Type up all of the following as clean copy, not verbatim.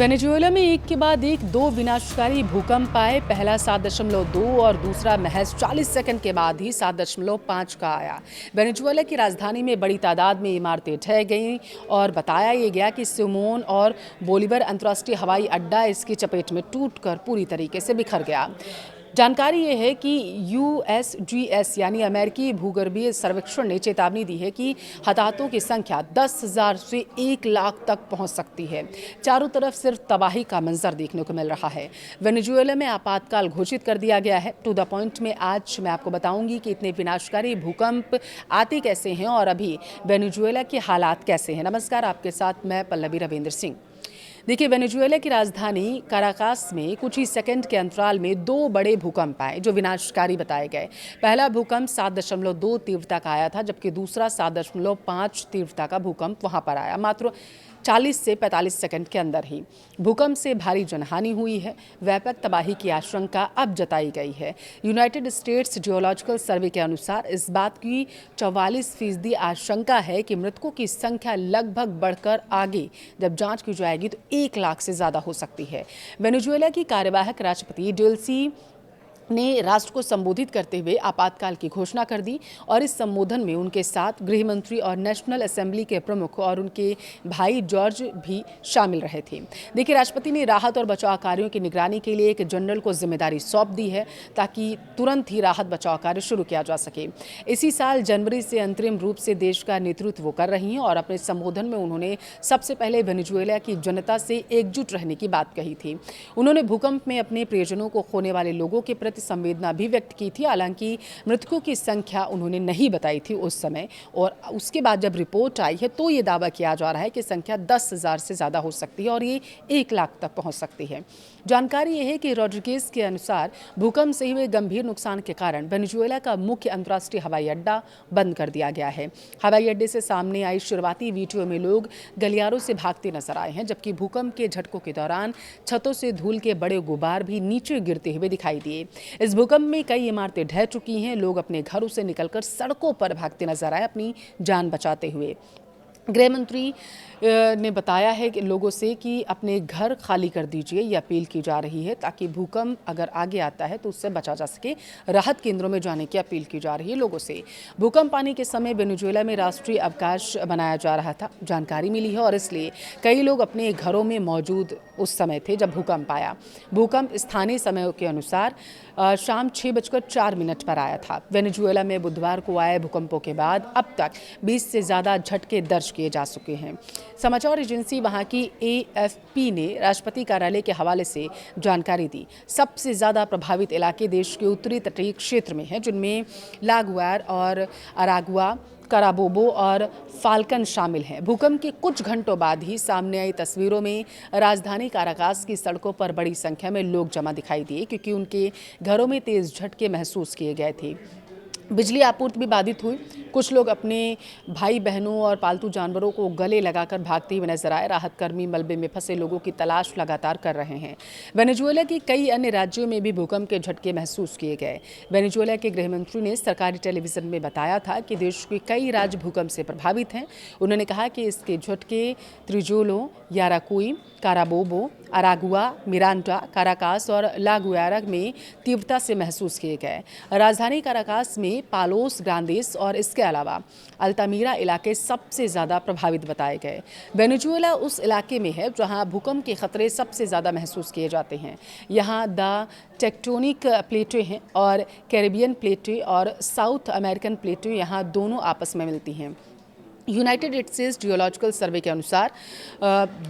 Venezuela में एक के बाद एक दो विनाशकारी भूकंप आए। पहला 7.2 और दूसरा महज 40 सेकंड के बाद ही 7.5 का आया। वेनेजुएला की राजधानी में बड़ी तादाद में इमारतें ढह गईं और बताया ये गया कि सिमोन और बोलीवर अंतर्राष्ट्रीय हवाई अड्डा इसकी चपेट में टूटकर पूरी तरीके से बिखर गया। जानकारी ये है कि USGS यानी अमेरिकी भूगर्भीय सर्वेक्षण ने चेतावनी दी है कि हताहतों की संख्या 10,000 से 1 लाख तक पहुंच सकती है। चारों तरफ सिर्फ तबाही का मंजर देखने को मिल रहा है। वेनेजुएला में आपातकाल घोषित कर दिया गया है। टू द पॉइंट में आज मैं आपको बताऊंगी कि इतने विनाशकारी भूकंप आते कैसे हैं और अभी वेनेजुएला के हालात कैसे हैं। नमस्कार, आपके साथ मैं पल्लवी रविंद्र सिंह। देखिए, वेनेजुएला की राजधानी काराकास में कुछ ही सेकंड के अंतराल में दो बड़े भूकंप आए जो विनाशकारी बताए गए। पहला भूकंप 7.2 तीव्रता का आया था, जबकि दूसरा 7.5 तीव्रता का भूकंप वहां पर आया मात्र 40 से 45 सेकंड के अंदर ही। भूकंप से भारी जनहानि हुई है। व्यापक तबाही की आशंका अब जताई गई है। यूनाइटेड स्टेट्स जियोलॉजिकल सर्वे के अनुसार इस बात की 44% आशंका है कि मृतकों की संख्या लगभग बढ़कर आगे जब जांच की जाएगी तो 1 लाख से ज्यादा हो सकती है। वेनेजुएला की कार्यवाहक राष्ट्रपति डेल्सी ने राष्ट्र को संबोधित करते हुए आपातकाल की घोषणा कर दी और इस संबोधन में उनके साथ गृह मंत्री और नेशनल असेंबली के प्रमुख और उनके भाई जॉर्ज भी शामिल रहे थे। देखिए, राष्ट्रपति ने राहत और बचाव कार्यों की निगरानी के लिए एक जनरल को जिम्मेदारी सौंप दी है ताकि तुरंत ही राहत बचाव कार्य शुरू किया जा सके। इसी साल जनवरी से अंतरिम रूप से देश का नेतृत्व कर रही हैं और अपने संबोधन में उन्होंने सबसे पहले वेनेजुएला की जनता से एकजुट रहने की बात कही थी। उन्होंने भूकंप में अपने प्रियजनों को खोने वाले लोगों के प्रति संवेदना भी व्यक्त की थी। हालांकि मृतकों की संख्या उन्होंने नहीं बताई थी उस समय, और उसके बाद जब रिपोर्ट आई है तो ये दावा किया जा रहा है कि संख्या 10,000 से ज़्यादा हो सकती है और ये 1 लाख तक पहुंच सकती है। जानकारी ये है कि रॉड्रिगेज के अनुसार भूकंप से हुए गंभीर नुकसान के कारण वेनेजुएला का मुख्य अंतर्राष्ट्रीय हवाई अड्डा बंद कर दिया गया है। हवाई अड्डे से सामने आई शुरुआती वीडियो में लोग गलियारों से भागते नजर आए हैं, जबकि भूकंप के झटकों के दौरान छतों से धूल के बड़े गुबार भी नीचे गिरते हुए दिखाई दिए। इस भूकंप में कई इमारतें ढह चुकी हैं। लोग अपने घरों से निकलकर सड़कों पर भागते नजर आए अपनी जान बचाते हुए। गृह मंत्री ने बताया है कि लोगों से कि अपने घर खाली कर दीजिए, ये अपील की जा रही है ताकि भूकंप अगर आगे आता है तो उससे बचा जा सके। राहत केंद्रों में जाने की अपील की जा रही है लोगों से। भूकंप आने के समय वेनेजुएला में राष्ट्रीय अवकाश बनाया जा रहा था, जानकारी मिली है, और इसलिए कई लोग अपने घरों में मौजूद उस समय थे जब भूकंप आया। भूकंप स्थानीय समय के अनुसार शाम 6:04 पर आया था। वेनेजुएला में बुधवार को आए भूकंपों के बाद अब तक 20 से ज़्यादा झटके दर्ज किए जा चुके हैं। समाचार एजेंसी वहां की AFP ने राष्ट्रपति कार्यालय के हवाले से जानकारी दी। सबसे ज़्यादा प्रभावित इलाके देश के उत्तरी तटीय क्षेत्र में हैं, जिनमें लागुआर और अरागुआ, कराबोबो और फाल्कन शामिल हैं। भूकंप के कुछ घंटों बाद ही सामने आई तस्वीरों में राजधानी काराकास की सड़कों पर बड़ी संख्या में लोग जमा दिखाई दिए, क्योंकि उनके घरों में तेज झटके महसूस किए गए थे। बिजली आपूर्ति भी बाधित हुई। कुछ लोग अपने भाई बहनों और पालतू जानवरों को गले लगाकर भागते हुए नजर आए। राहत कर्मी मलबे में फंसे लोगों की तलाश लगातार कर रहे हैं। वेनेजुएला के कई अन्य राज्यों में भी भूकंप के झटके महसूस किए गए। वेनेजुएला के गृह मंत्री ने सरकारी टेलीविजन में बताया था कि देश के कई राज्य भूकंप से प्रभावित हैं। उन्होंने कहा कि इसके झटके त्रिजुलो, याराकुई, काराबोबो, अरागुआ, मिरांडा, काराकास और लागुआरा में तीव्रता से महसूस किए गए। राजधानी काराकास में पालोस ग्रांडेस और इसके अलावा अल्तामीरा इलाके सबसे ज़्यादा प्रभावित बताए गए। वेनेजुएला उस इलाके में है जहां भूकंप के खतरे सबसे ज़्यादा महसूस किए जाते हैं। यहाँ द टेक्टोनिक प्लेटें हैं और कैरिबियन प्लेटें और साउथ अमेरिकन प्लेटें यहाँ दोनों आपस में मिलती हैं। यूनाइटेड स्टेट्स जियोलॉजिकल सर्वे के अनुसार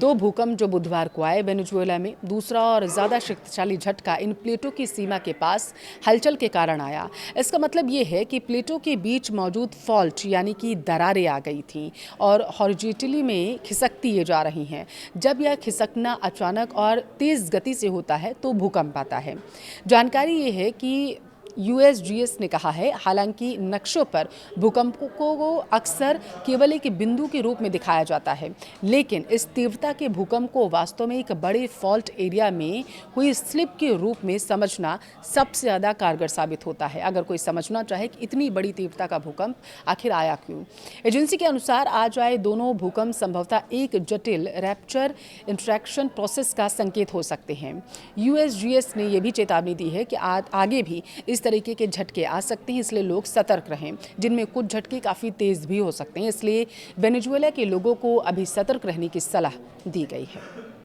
दो भूकंप जो बुधवार को आए वेनेजुएला में, दूसरा और ज़्यादा शक्तिशाली झटका इन प्लेटों की सीमा के पास हलचल के कारण आया। इसका मतलब ये है कि प्लेटों के बीच मौजूद फॉल्ट यानी कि दरारें आ गई थीं और हॉरिजॉन्टली में खिसकती ये जा रही हैं। जब यह खिसकना अचानक और तेज़ गति से होता है तो भूकंप आता है। जानकारी ये है कि यूएसजीएस ने कहा है, हालांकि नक्शों पर भूकंपों को अक्सर केवल एक बिंदु के रूप में दिखाया जाता है, लेकिन इस तीव्रता के भूकंप को वास्तव में एक बड़े फॉल्ट एरिया में हुई स्लिप के रूप में समझना सबसे ज़्यादा कारगर साबित होता है। अगर कोई समझना चाहे कि इतनी बड़ी तीव्रता का भूकंप आखिर आया क्यों। एजेंसी के अनुसार आज आए दोनों भूकंप संभवतः एक जटिल रैप्चर इंटरैक्शन प्रोसेस का संकेत हो सकते हैं। यूएसजीएस ने यह भी चेतावनी दी है कि आगे भी इस तरीके के झटके आ सकते हैं, इसलिए लोग सतर्क रहें, जिनमें कुछ झटके काफ़ी तेज़ भी हो सकते हैं। इसलिए वेनेजुएला के लोगों को अभी सतर्क रहने की सलाह दी गई है।